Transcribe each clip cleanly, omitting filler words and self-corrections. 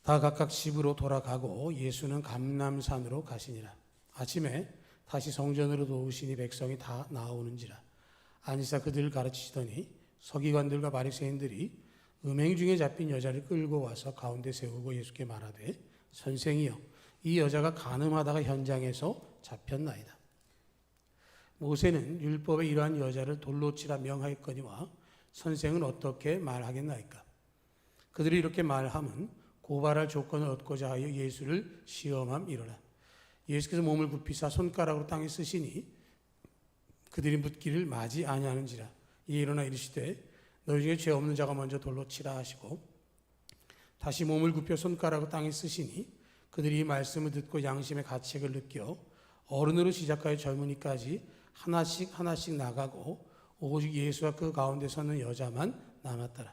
다 각각 집으로 돌아가고 예수는 감람산으로 가시니라. 아침에 다시 성전으로 도우시니 백성이 다 나오는지라. 안이사 그들을 가르치시더니 서기관들과 바리새인들이 음행 중에 잡힌 여자를 끌고 와서 가운데 세우고 예수께 말하되 선생이여 이 여자가 간음하다가 현장에서 잡혔나이다. 모세는 율법에 이러한 여자를 돌로 치라 명하였거니와 선생은 어떻게 말하겠나이까. 그들이 이렇게 말함은 고발할 조건을 얻고자 하여 예수를 시험함이로라. 예수께서 몸을 굽히사 손가락으로 땅에 쓰시니 그들이 묻기를 마지 아니하는지라. 이에 일어나 이르시되 너희 중에 죄 없는 자가 먼저 돌로 치라 하시고 다시 몸을 굽혀 손가락으로 땅에 쓰시니 그들이 이 말씀을 듣고 양심의 가책을 느껴 어른으로 시작하여 젊은이까지 하나씩 나가고 오직 예수와 그 가운데 서는 여자만 남았더라.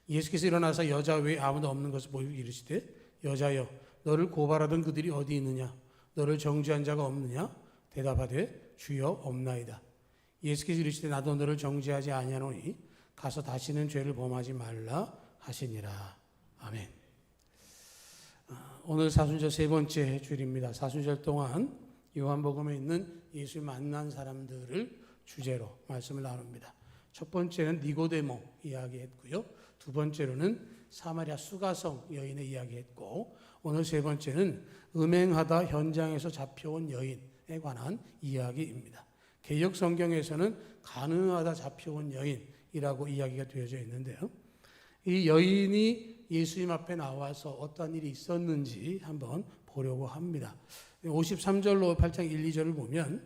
예수께서 일어나서 여자 외에 아무도 없는 것을 보고 이르시되 여자여 너를 고발하던 그들이 어디 있느냐? 너를 정죄한 자가 없느냐? 대답하되 주여 없나이다. 예수께서 이르시되 나도 너를 정죄하지 아니하노니 가서 다시는 죄를 범하지 말라 하시니라. 아멘. 오늘 사순절 세 번째 주일입니다. 사순절 동안 요한복음에 있는 예수 만난 사람들을 주제로 말씀을 나눕니다. 첫 번째는 니고데모 이야기했고요. 두 번째로는 사마리아 수가성 여인의 이야기했고 오늘 세 번째는 음행하다 현장에서 잡혀온 여인에 관한 이야기입니다. 개역 성경에서는 간음하다 잡혀온 여인이라고 이야기가 되어져 있는데요. 이 여인이 예수님 앞에 나와서 어떤 일이 있었는지 한번 보려고 합니다. 53절로 8장 1, 2절을 보면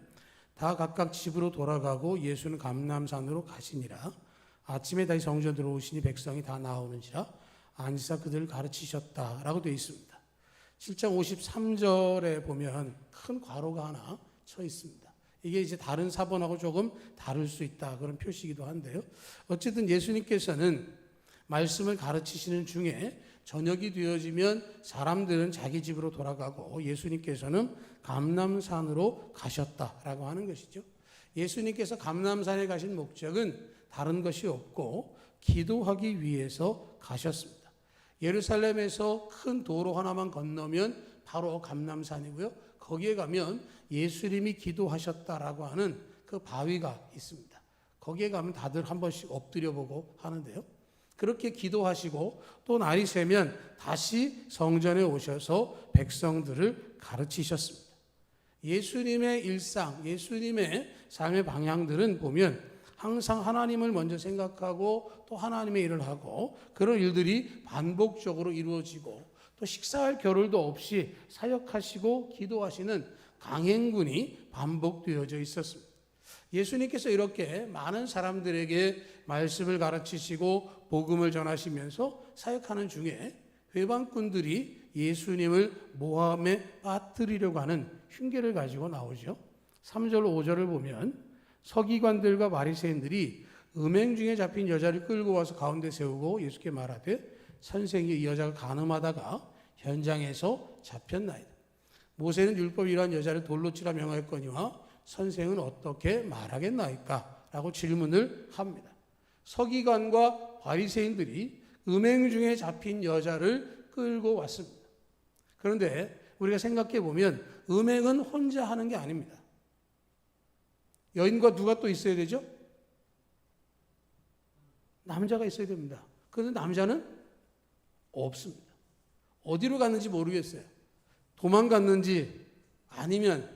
다 각각 집으로 돌아가고 예수는 감람산으로 가시니라. 아침에 다시 성전 들어오시니 백성이 다 나오는지라 안지사 그들을 가르치셨다라고 되어 있습니다. 7장 53절에 보면 큰 괄호가 하나 쳐 있습니다. 이게 이제 다른 사본하고 조금 다를 수 있다 그런 표시이기도 한데요. 어쨌든 예수님께서는 말씀을 가르치시는 중에 저녁이 되어지면 사람들은 자기 집으로 돌아가고 예수님께서는 감람산으로 가셨다라고 하는 것이죠. 예수님께서 감람산에 가신 목적은 다른 것이 없고 기도하기 위해서 가셨습니다. 예루살렘에서 큰 도로 하나만 건너면 바로 감람산이고요. 거기에 가면 예수님이 기도하셨다라고 하는 그 바위가 있습니다. 거기에 가면 다들 한 번씩 엎드려 보고 하는데요. 그렇게 기도하시고 또 날이 새면 다시 성전에 오셔서 백성들을 가르치셨습니다. 예수님의 일상, 예수님의 삶의 방향들은 보면 항상 하나님을 먼저 생각하고 또 하나님의 일을 하고 그런 일들이 반복적으로 이루어지고 또 식사할 겨를도 없이 사역하시고 기도하시는 강행군이 반복되어져 있었습니다. 예수님께서 이렇게 많은 사람들에게 말씀을 가르치시고 복음을 전하시면서 사역하는 중에 회방꾼들이 예수님을 모함에 빠뜨리려고 하는 흉계를 가지고 나오죠. 3절 5절을 보면 서기관들과 바리새인들이 음행 중에 잡힌 여자를 끌고 와서 가운데 세우고 예수께 말하되 선생이 이 여자가 간음하다가 현장에서 잡혔나이다. 모세는 율법에 이러한 여자를 돌로 치라 명하였거니와 선생은 어떻게 말하겠나이까? 라고 질문을 합니다. 서기관과 바리새인들이 음행 중에 잡힌 여자를 끌고 왔습니다. 그런데 우리가 생각해 보면 음행은 혼자 하는 게 아닙니다. 여인과 누가 또 있어야 되죠? 남자가 있어야 됩니다. 그런데 남자는 없습니다. 어디로 갔는지 모르겠어요. 도망갔는지 아니면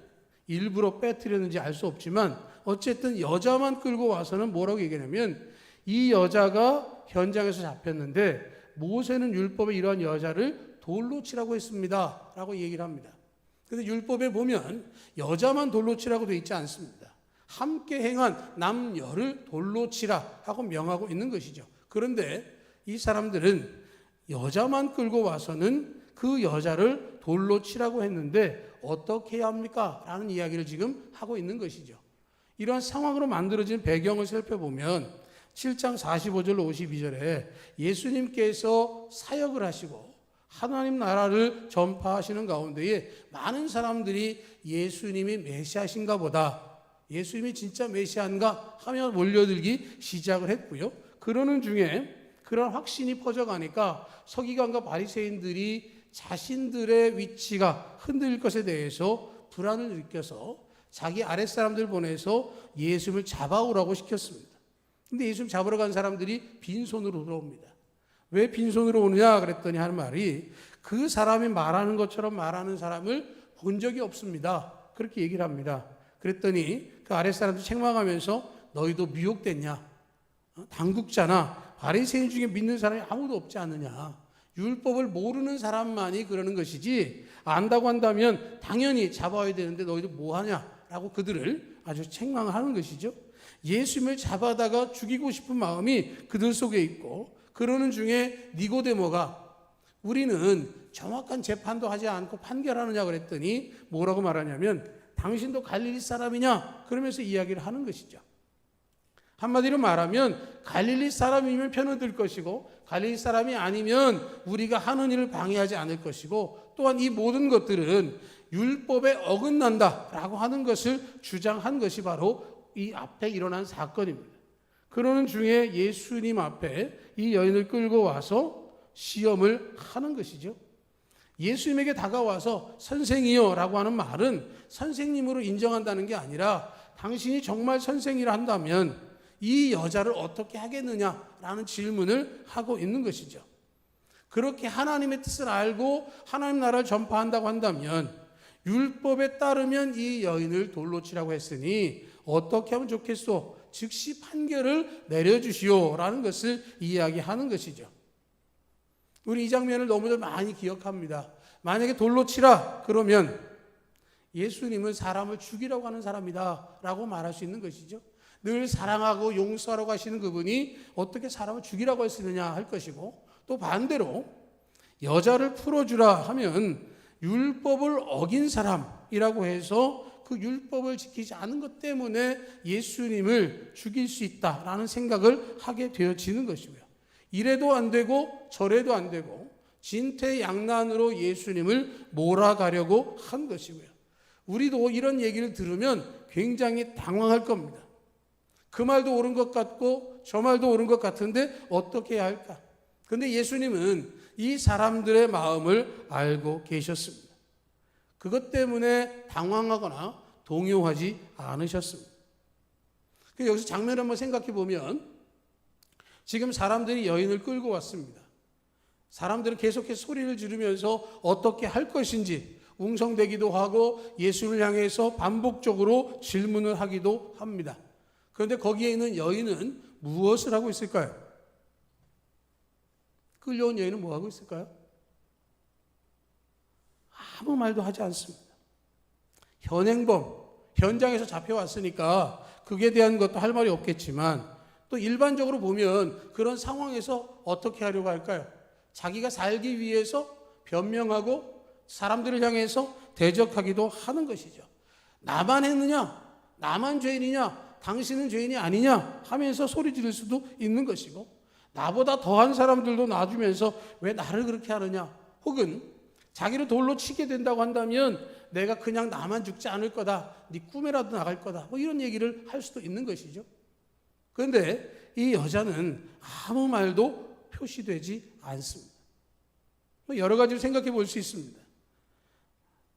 일부러 빼뜨렸는지 알 수 없지만 어쨌든 여자만 끌고 와서는 뭐라고 얘기하냐면 이 여자가 현장에서 잡혔는데 모세는 율법에 이러한 여자를 돌로 치라고 했습니다 라고 얘기를 합니다. 그런데 율법에 보면 여자만 돌로 치라고 되어 있지 않습니다. 함께 행한 남녀를 돌로 치라 하고 명하고 있는 것이죠. 그런데 이 사람들은 여자만 끌고 와서는 그 여자를 돌로 치라고 했는데 어떻게 해야 합니까? 라는 이야기를 지금 하고 있는 것이죠. 이러한 상황으로 만들어진 배경을 살펴보면 7장 45절로 52절에 예수님께서 사역을 하시고 하나님 나라를 전파하시는 가운데에 많은 사람들이 예수님이 메시아신가 보다, 예수님이 진짜 메시아인가 하며 몰려들기 시작을 했고요. 그러는 중에 그런 확신이 퍼져가니까 서기관과 바리새인들이 자신들의 위치가 흔들릴 것에 대해서 불안을 느껴서 자기 아랫사람들 보내서 예수님을 잡아오라고 시켰습니다. 근데 예수님 잡으러 간 사람들이 빈손으로 돌아옵니다. 왜 빈손으로 오느냐 그랬더니 하는 말이 그 사람이 말하는 것처럼 말하는 사람을 본 적이 없습니다. 그렇게 얘기를 합니다. 그랬더니 그 아랫사람들 책망하면서 너희도 미혹됐냐? 당국자나 바리새인 중에 믿는 사람이 아무도 없지 않느냐? 율법을 모르는 사람만이 그러는 것이지 안다고 한다면 당연히 잡아야 되는데 너희도 뭐하냐라고 그들을 아주 책망하는 것이죠. 예수님을 잡아다가 죽이고 싶은 마음이 그들 속에 있고 그러는 중에 니고데모가 우리는 정확한 재판도 하지 않고 판결하느냐 그랬더니 뭐라고 말하냐면 당신도 갈릴리 사람이냐 그러면서 이야기를 하는 것이죠. 한마디로 말하면 갈릴리 사람이면 편을 들 것이고 갈릴리 사람이 아니면 우리가 하는 일을 방해하지 않을 것이고 또한 이 모든 것들은 율법에 어긋난다라고 하는 것을 주장한 것이 바로 이 앞에 일어난 사건입니다. 그러는 중에 예수님 앞에 이 여인을 끌고 와서 시험을 하는 것이죠. 예수님에게 다가와서 선생이여 라고 하는 말은 선생님으로 인정한다는 게 아니라 당신이 정말 선생이라 한다면 이 여자를 어떻게 하겠느냐라는 질문을 하고 있는 것이죠. 그렇게 하나님의 뜻을 알고 하나님 나라를 전파한다고 한다면 율법에 따르면 이 여인을 돌로 치라고 했으니 어떻게 하면 좋겠소? 즉시 판결을 내려주시오라는 것을 이야기하는 것이죠. 우리 이 장면을 너무들 많이 기억합니다. 만약에 돌로 치라 그러면 예수님은 사람을 죽이라고 하는 사람이다 라고 말할 수 있는 것이죠. 늘 사랑하고 용서하라고 하시는 그분이 어떻게 사람을 죽이라고 했느냐 할 것이고 또 반대로 여자를 풀어주라 하면 율법을 어긴 사람이라고 해서 그 율법을 지키지 않은 것 때문에 예수님을 죽일 수 있다라는 생각을 하게 되어지는 것이고요. 이래도 안 되고 저래도 안 되고 진퇴양난으로 예수님을 몰아가려고 한 것이고요. 우리도 이런 얘기를 들으면 굉장히 당황할 겁니다. 그 말도 옳은 것 같고 저 말도 옳은 것 같은데 어떻게 해야 할까? 그런데 예수님은 이 사람들의 마음을 알고 계셨습니다. 그것 때문에 당황하거나 동요하지 않으셨습니다. 여기서 장면을 한번 생각해 보면 지금 사람들이 여인을 끌고 왔습니다. 사람들은 계속해서 소리를 지르면서 어떻게 할 것인지 웅성대기도 하고 예수를 향해서 반복적으로 질문을 하기도 합니다. 그런데 거기에 있는 여인은 무엇을 하고 있을까요? 끌려온 여인은 뭐 하고 있을까요? 아무 말도 하지 않습니다. 현행범, 현장에서 잡혀왔으니까 그에 대한 것도 할 말이 없겠지만 또 일반적으로 보면 그런 상황에서 어떻게 하려고 할까요? 자기가 살기 위해서 변명하고 사람들을 향해서 대적하기도 하는 것이죠. 나만 했느냐? 나만 죄인이냐? 당신은 죄인이 아니냐? 하면서 소리 지를 수도 있는 것이고 나보다 더한 사람들도 놔주면서 왜 나를 그렇게 하느냐? 혹은 자기를 돌로 치게 된다고 한다면 내가 그냥 나만 죽지 않을 거다. 네 꿈에라도 나갈 거다. 뭐 이런 얘기를 할 수도 있는 것이죠. 그런데 이 여자는 아무 말도 표시되지 않습니다. 여러 가지를 생각해 볼 수 있습니다.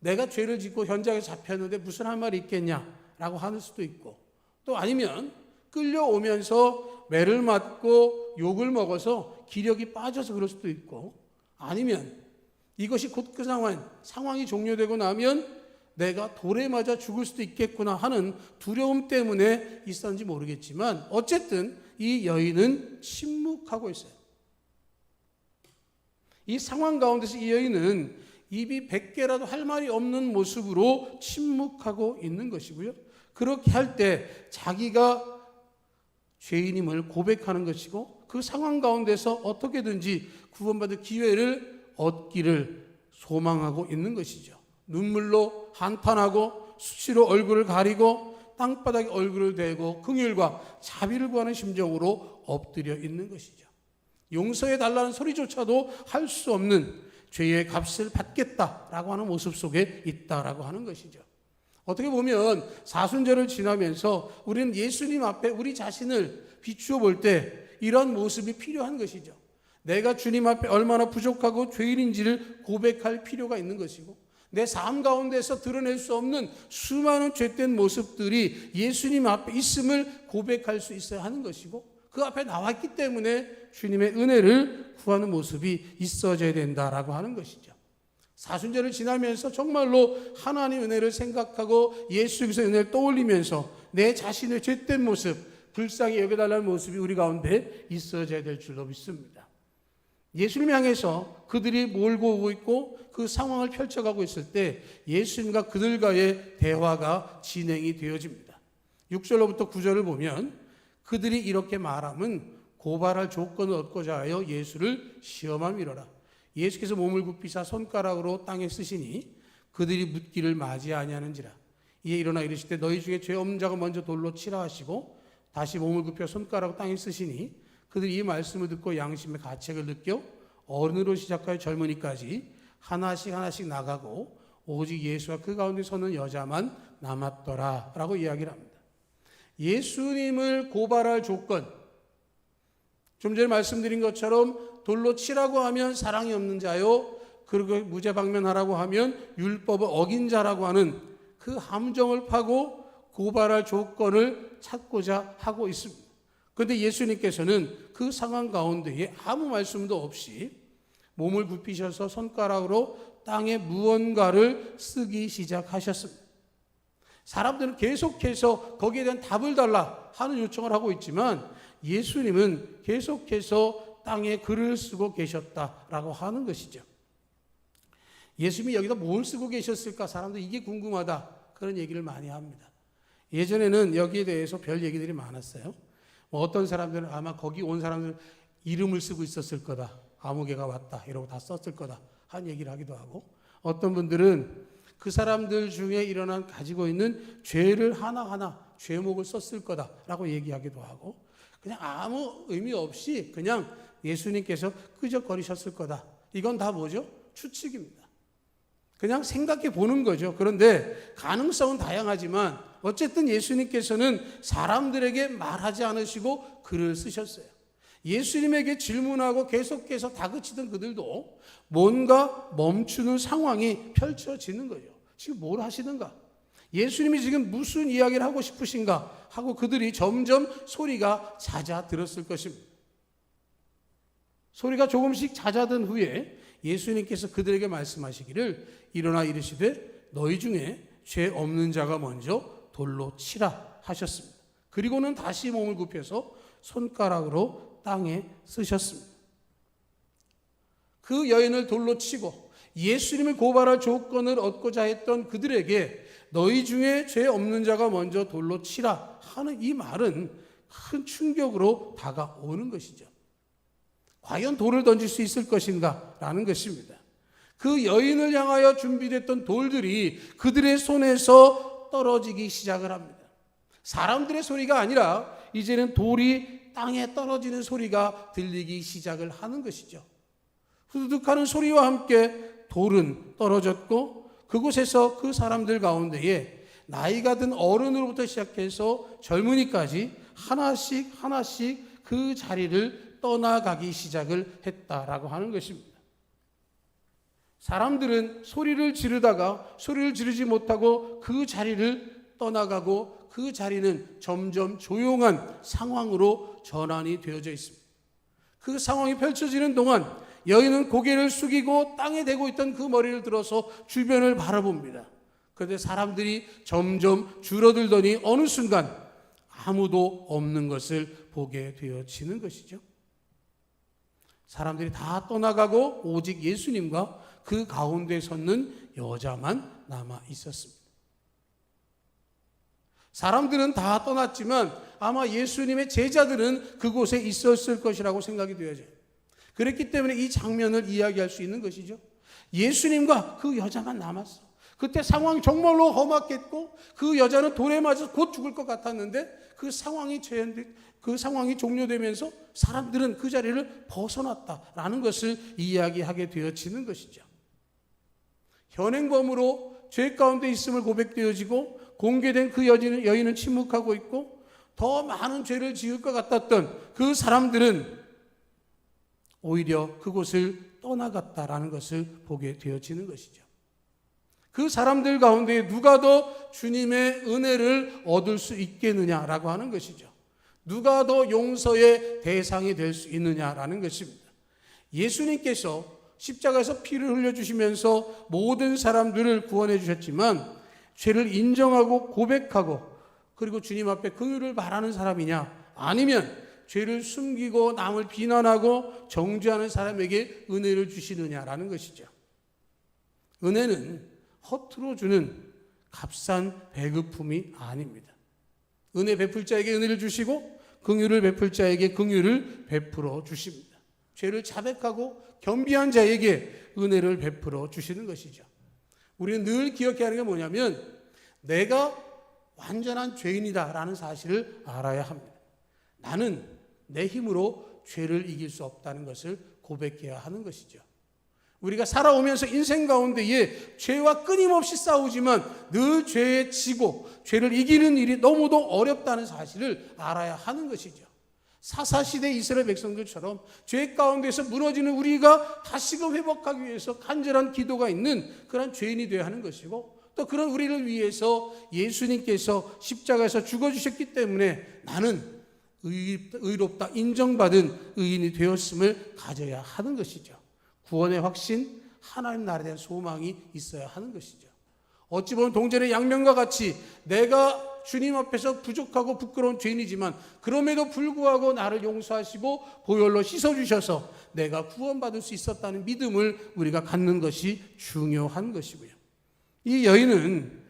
내가 죄를 짓고 현장에서 잡혔는데 무슨 할 말이 있겠냐라고 하는 수도 있고 또 아니면 끌려오면서 매를 맞고 욕을 먹어서 기력이 빠져서 그럴 수도 있고 아니면 이것이 곧 그 상황이 종료되고 나면 내가 돌에 맞아 죽을 수도 있겠구나 하는 두려움 때문에 있었는지 모르겠지만 어쨌든 이 여인은 침묵하고 있어요. 이 상황 가운데서 이 여인은 입이 100개라도 할 말이 없는 모습으로 침묵하고 있는 것이고요. 그렇게 할 때 자기가 죄인임을 고백하는 것이고 그 상황 가운데서 어떻게든지 구원받을 기회를 얻기를 소망하고 있는 것이죠. 눈물로 한탄하고 수시로 얼굴을 가리고 땅바닥에 얼굴을 대고 긍휼과 자비를 구하는 심정으로 엎드려 있는 것이죠. 용서해 달라는 소리조차도 할 수 없는 죄의 값을 받겠다라고 하는 모습 속에 있다라고 하는 것이죠. 어떻게 보면 사순절을 지나면서 우리는 예수님 앞에 우리 자신을 비추어 볼 때 이런 모습이 필요한 것이죠. 내가 주님 앞에 얼마나 부족하고 죄인인지를 고백할 필요가 있는 것이고, 내 삶 가운데서 드러낼 수 없는 수많은 죄된 모습들이 예수님 앞에 있음을 고백할 수 있어야 하는 것이고, 그 앞에 나왔기 때문에 주님의 은혜를 구하는 모습이 있어져야 된다라고 하는 것이죠. 사순절을 지나면서 정말로 하나님 은혜를 생각하고 예수 그리스도의 은혜를 떠올리면서 내 자신의 죄된 모습, 불쌍히 여겨달라는 모습이 우리 가운데 있어져야 될 줄로 믿습니다. 예수님 향해서 그들이 몰고 오고 있고 그 상황을 펼쳐가고 있을 때 예수님과 그들과의 대화가 진행이 되어집니다. 6절로부터 9절을 보면 그들이 이렇게 말함은 고발할 조건을 얻고자 하여 예수를 시험함이로라. 예수께서 몸을 굽히사 손가락으로 땅에 쓰시니 그들이 묻기를 맞이 아니하는지라. 이에 일어나 이르시되 너희 중에 죄 없는 자가 먼저 돌로 치라 하시고 다시 몸을 굽혀 손가락으로 땅에 쓰시니 그들이 이 말씀을 듣고 양심의 가책을 느껴 어른으로 시작하여 젊은이까지 하나씩 나가고 오직 예수와 그 가운데 서는 여자만 남았더라 라고 이야기를 합니다. 예수님을 고발할 조건, 좀 전에 말씀드린 것처럼 돌로 치라고 하면 사랑이 없는 자요, 그리고 무죄방면하라고 하면 율법을 어긴 자라고 하는 그 함정을 파고 고발할 조건을 찾고자 하고 있습니다. 그런데 예수님께서는 그 상황 가운데에 아무 말씀도 없이 몸을 굽히셔서 손가락으로 땅에 무언가를 쓰기 시작하셨습니다. 사람들은 계속해서 거기에 대한 답을 달라 하는 요청을 하고 있지만 예수님은 계속해서 땅에 글을 쓰고 계셨다라고 하는 것이죠. 예수님이 여기다 뭘 쓰고 계셨을까? 사람들 이게 궁금하다. 그런 얘기를 많이 합니다. 예전에는 여기에 대해서 별 얘기들이 많았어요. 어떤 사람들은 아마 거기 온 사람들 이름을 쓰고 있었을 거다. 아무개가 왔다. 이러고 다 썼을 거다. 한 얘기를 하기도 하고, 어떤 분들은 그 사람들 중에 일어난 가지고 있는 죄를 하나하나 죄목을 썼을 거다라고 얘기하기도 하고, 그냥 아무 의미 없이 그냥 예수님께서 끄적거리셨을 거다. 이건 다 뭐죠? 추측입니다. 그냥 생각해 보는 거죠. 그런데 가능성은 다양하지만 어쨌든 예수님께서는 사람들에게 말하지 않으시고 글을 쓰셨어요. 예수님에게 질문하고 계속해서 다그치던 그들도 뭔가 멈추는 상황이 펼쳐지는 거죠. 지금 뭘 하시는가? 예수님이 지금 무슨 이야기를 하고 싶으신가? 하고 그들이 점점 소리가 잦아들었을 것입니다. 소리가 조금씩 잦아든 후에 예수님께서 그들에게 말씀하시기를 일어나 이르시되 너희 중에 죄 없는 자가 먼저 돌로 치라 하셨습니다. 그리고는 다시 몸을 굽혀서 손가락으로 땅에 쓰셨습니다. 그 여인을 돌로 치고 예수님을 고발할 조건을 얻고자 했던 그들에게 너희 중에 죄 없는 자가 먼저 돌로 치라 하는 이 말은 큰 충격으로 다가오는 것이죠. 과연 돌을 던질 수 있을 것인가? 라는 것입니다. 그 여인을 향하여 준비됐던 돌들이 그들의 손에서 떨어지기 시작을 합니다. 사람들의 소리가 아니라 이제는 돌이 땅에 떨어지는 소리가 들리기 시작을 하는 것이죠. 후두둑하는 소리와 함께 돌은 떨어졌고 그곳에서 그 사람들 가운데에 나이가 든 어른으로부터 시작해서 젊은이까지 하나씩 그 자리를 떠나가기 시작을 했다라고 하는 것입니다. 사람들은 소리를 지르다가 소리를 지르지 못하고 그 자리를 떠나가고 그 자리는 점점 조용한 상황으로 전환이 되어져 있습니다. 그 상황이 펼쳐지는 동안 여인은 고개를 숙이고 땅에 대고 있던 그 머리를 들어서 주변을 바라봅니다. 그런데 사람들이 점점 줄어들더니 어느 순간 아무도 없는 것을 보게 되어지는 것이죠. 사람들이 다 떠나가고 오직 예수님과 그 가운데 섰는 여자만 남아 있었습니다. 사람들은 다 떠났지만 아마 예수님의 제자들은 그곳에 있었을 것이라고 생각이 되어져요. 그랬기 때문에 이 장면을 이야기할 수 있는 것이죠. 예수님과 그 여자만 남았어. 그때 상황이 정말로 험악했고 그 여자는 돌에 맞아서 곧 죽을 것 같았는데 그 상황이 종료되면서 사람들은 그 자리를 벗어났다라는 것을 이야기하게 되어지는 것이죠. 현행범으로 죄 가운데 있음을 고백되어지고 공개된 그 여인은 침묵하고 있고 더 많은 죄를 지을 것 같았던 그 사람들은 오히려 그곳을 떠나갔다라는 것을 보게 되어지는 것이죠. 그 사람들 가운데 누가 더 주님의 은혜를 얻을 수 있겠느냐라고 하는 것이죠. 누가 더 용서의 대상이 될 수 있느냐라는 것입니다. 예수님께서 십자가에서 피를 흘려주시면서 모든 사람들을 구원해 주셨지만 죄를 인정하고 고백하고 그리고 주님 앞에 긍휼을 바라는 사람이냐, 아니면 죄를 숨기고 남을 비난하고 정죄하는 사람에게 은혜를 주시느냐라는 것이죠. 은혜는 허투루 주는 값싼 배급품이 아닙니다. 은혜 베풀 자에게 은혜를 주시고 긍휼을 베풀 자에게 긍휼을 베풀어 주십니다. 죄를 자백하고 겸비한 자에게 은혜를 베풀어 주시는 것이죠. 우리는 늘 기억해야 하는 게 뭐냐면 내가 완전한 죄인이다라는 사실을 알아야 합니다. 나는 내 힘으로 죄를 이길 수 없다는 것을 고백해야 하는 것이죠. 우리가 살아오면서 인생 가운데에 죄와 끊임없이 싸우지만 늘 죄에 지고 죄를 이기는 일이 너무도 어렵다는 사실을 알아야 하는 것이죠. 사사시대 이스라엘 백성들처럼 죄 가운데서 무너지는 우리가 다시금 회복하기 위해서 간절한 기도가 있는 그런 죄인이 되어야 하는 것이고, 또 그런 우리를 위해서 예수님께서 십자가에서 죽어주셨기 때문에 나는 의롭다 인정받은 의인이 되었음을 가져야 하는 것이죠. 구원의 확신, 하나님 나라에 대한 소망이 있어야 하는 것이죠. 어찌 보면 동전의 양면과 같이 내가 주님 앞에서 부족하고 부끄러운 죄인이지만 그럼에도 불구하고 나를 용서하시고 보혈로 씻어주셔서 내가 구원받을 수 있었다는 믿음을 우리가 갖는 것이 중요한 것이고요. 이 여인은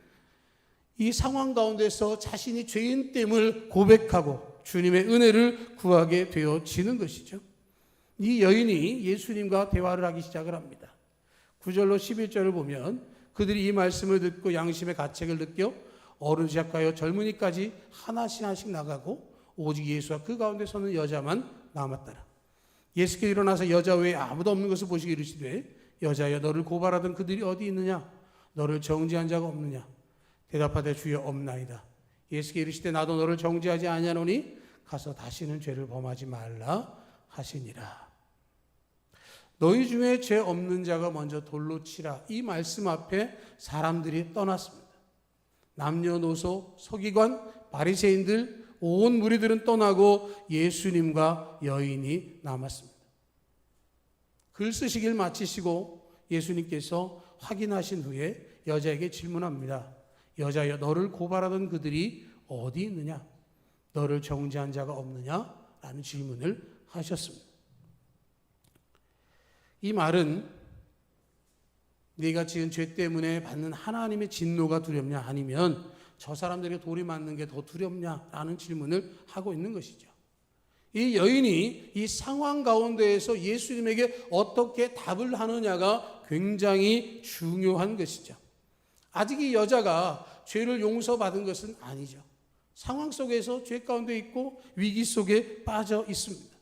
이 상황 가운데서 자신이 죄인됨을 고백하고 주님의 은혜를 구하게 되어지는 것이죠. 이 여인이 예수님과 대화를 하기 시작을 합니다. 9절로 11절을 보면 그들이 이 말씀을 듣고 양심의 가책을 느껴 어른 시작하여 젊은이까지 하나씩 나가고 오직 예수와 그 가운데 서는 여자만 남았더라. 예수께서 일어나서 여자 외에 아무도 없는 것을 보시고 이르시되 여자여 너를 고발하던 그들이 어디 있느냐? 너를 정죄한 자가 없느냐? 대답하되 주여 없나이다. 예수께서 이르시되 나도 너를 정죄하지 아니하노니 가서 다시는 죄를 범하지 말라 하시니라. 너희 중에 죄 없는 자가 먼저 돌로 치라. 이 말씀 앞에 사람들이 떠났습니다. 남녀노소, 서기관, 바리새인들, 온 무리들은 떠나고 예수님과 여인이 남았습니다. 글 쓰시길 마치시고 예수님께서 확인하신 후에 여자에게 질문합니다. 여자여 너를 고발하던 그들이 어디 있느냐? 너를 정죄한 자가 없느냐? 라는 질문을 하셨습니다. 이 말은 네가 지은 죄 때문에 받는 하나님의 진노가 두렵냐, 아니면 저 사람들에게 돌이 맞는 게 더 두렵냐라는 질문을 하고 있는 것이죠. 이 여인이 이 상황 가운데에서 예수님에게 어떻게 답을 하느냐가 굉장히 중요한 것이죠. 아직 이 여자가 죄를 용서받은 것은 아니죠. 상황 속에서 죄 가운데 있고 위기 속에 빠져 있습니다.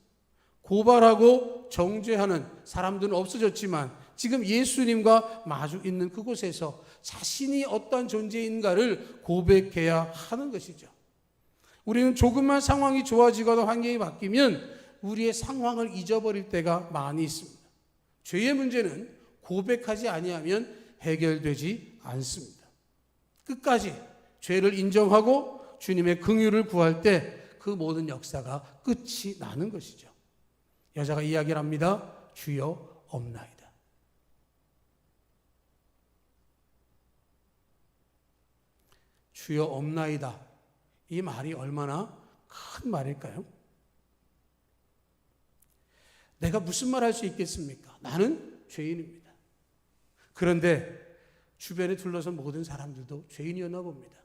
고발하고 정죄하는 사람들은 없어졌지만 지금 예수님과 마주 있는 그곳에서 자신이 어떠한 존재인가를 고백해야 하는 것이죠. 우리는 조금만 상황이 좋아지거나 환경이 바뀌면 우리의 상황을 잊어버릴 때가 많이 있습니다. 죄의 문제는 고백하지 아니하면 해결되지 않습니다. 끝까지 죄를 인정하고 주님의 긍휼을 구할 때 그 모든 역사가 끝이 나는 것이죠. 여자가 이야기를 합니다. 주여 없나이다. 주여 없나이다. 이 말이 얼마나 큰 말일까요? 내가 무슨 말 할 수 있겠습니까? 나는 죄인입니다. 그런데 주변에 둘러선 모든 사람들도 죄인이었나 봅니다.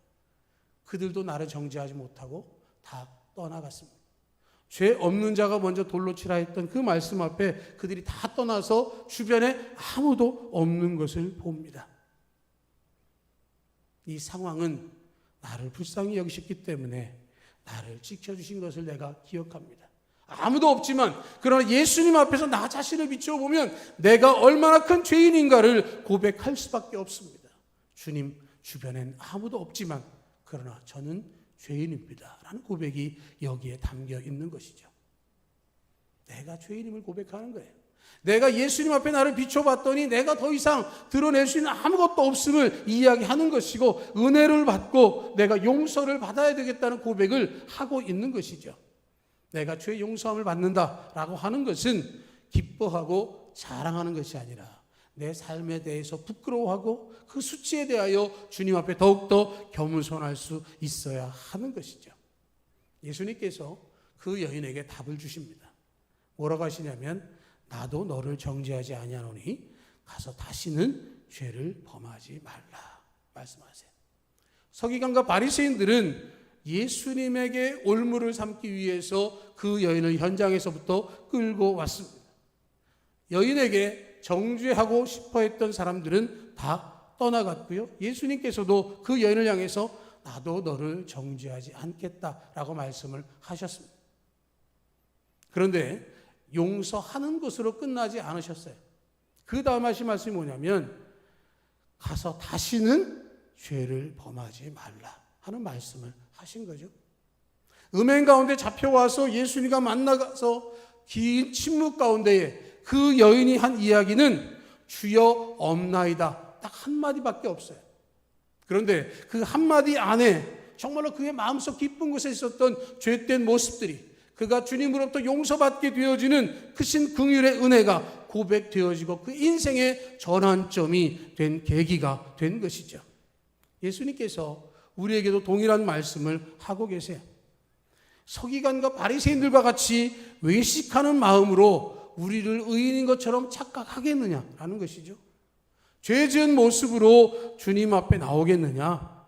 그들도 나를 정죄하지 못하고 다 떠나갔습니다. 죄 없는 자가 먼저 돌로 치라 했던 그 말씀 앞에 그들이 다 떠나서 주변에 아무도 없는 것을 봅니다. 이 상황은 나를 불쌍히 여기셨기 때문에 나를 지켜주신 것을 내가 기억합니다. 아무도 없지만 그러나 예수님 앞에서 나 자신을 비춰보면 내가 얼마나 큰 죄인인가를 고백할 수밖에 없습니다. 주님 주변엔 아무도 없지만 그러나 저는 죄인입니다 라는 고백이 여기에 담겨 있는 것이죠. 내가 죄인임을 고백하는 거예요. 내가 예수님 앞에 나를 비춰봤더니 내가 더 이상 드러낼 수 있는 아무것도 없음을 이야기하는 것이고, 은혜를 받고 내가 용서를 받아야 되겠다는 고백을 하고 있는 것이죠. 내가 죄 용서함을 받는다라고 하는 것은 기뻐하고 자랑하는 것이 아니라 내 삶에 대해서 부끄러워하고 그 수치에 대하여 주님 앞에 더욱더 겸손할 수 있어야 하는 것이죠. 예수님께서 그 여인에게 답을 주십니다. 뭐라고 하시냐면, 나도 너를 정죄하지 아니하노니 가서 다시는 죄를 범하지 말라 말씀하세요. 서기관과 바리새인들은 예수님에게 올무를 삼기 위해서 그 여인을 현장에서부터 끌고 왔습니다. 여인에게 정죄하고 싶어 했던 사람들은 다 떠나갔고요. 예수님께서도 그 여인을 향해서 나도 너를 정죄하지 않겠다라고 말씀을 하셨습니다. 그런데 용서하는 것으로 끝나지 않으셨어요. 그 다음 하신 말씀이 뭐냐면, 가서 다시는 죄를 범하지 말라 하는 말씀을 하신 거죠. 음행 가운데 잡혀와서 예수님과 만나서 긴 침묵 가운데에 그 여인이 한 이야기는 주여 없나이다, 딱 한마디밖에 없어요. 그런데 그 한마디 안에 정말로 그의 마음속 깊은 곳에 있었던 죄된 모습들이, 그가 주님으로부터 용서받게 되어지는 크신 긍휼의 은혜가 고백되어지고 그 인생의 전환점이 된 계기가 된 것이죠. 예수님께서 우리에게도 동일한 말씀을 하고 계세요. 서기관과 바리새인들과 같이 외식하는 마음으로 우리를 의인인 것처럼 착각하겠느냐라는 것이죠. 죄 지은 모습으로 주님 앞에 나오겠느냐?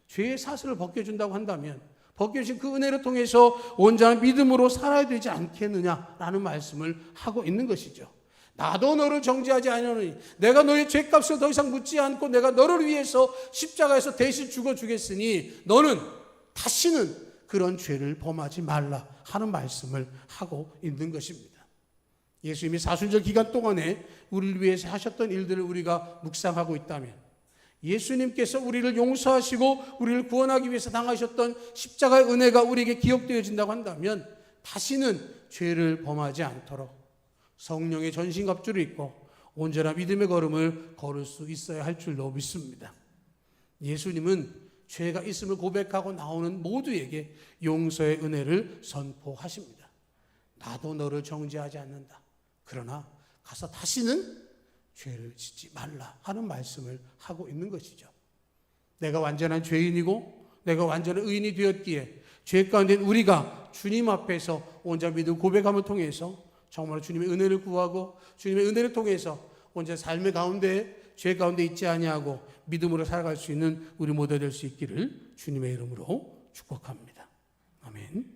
죄의 사슬을 벗겨준다고 한다면 벗겨진 그 은혜를 통해서 온전한 믿음으로 살아야 되지 않겠느냐라는 말씀을 하고 있는 것이죠. 나도 너를 정죄하지 아니하노니 내가 너의 죄값을 더 이상 묻지 않고 내가 너를 위해서 십자가에서 대신 죽어주겠으니 너는 다시는 그런 죄를 범하지 말라 하는 말씀을 하고 있는 것입니다. 예수님이 사순절 기간 동안에 우리를 위해서 하셨던 일들을 우리가 묵상하고 있다면, 예수님께서 우리를 용서하시고 우리를 구원하기 위해서 당하셨던 십자가의 은혜가 우리에게 기억되어진다고 한다면, 다시는 죄를 범하지 않도록 성령의 전신갑주를 입고 온전한 믿음의 걸음을 걸을 수 있어야 할 줄로 믿습니다. 예수님은 죄가 있음을 고백하고 나오는 모두에게 용서의 은혜를 선포하십니다. 나도 너를 정죄하지 않는다. 그러나 가서 다시는 죄를 짓지 말라 하는 말씀을 하고 있는 것이죠. 내가 완전한 죄인이고 내가 완전한 의인이 되었기에 죄 가운데 우리가 주님 앞에서 온전한 믿음 고백함을 통해서 정말 주님의 은혜를 구하고 주님의 은혜를 통해서 온전한 삶의 가운데 죄 가운데 있지 아니하고 믿음으로 살아갈 수 있는 우리 모두 될 수 있기를 주님의 이름으로 축복합니다. 아멘.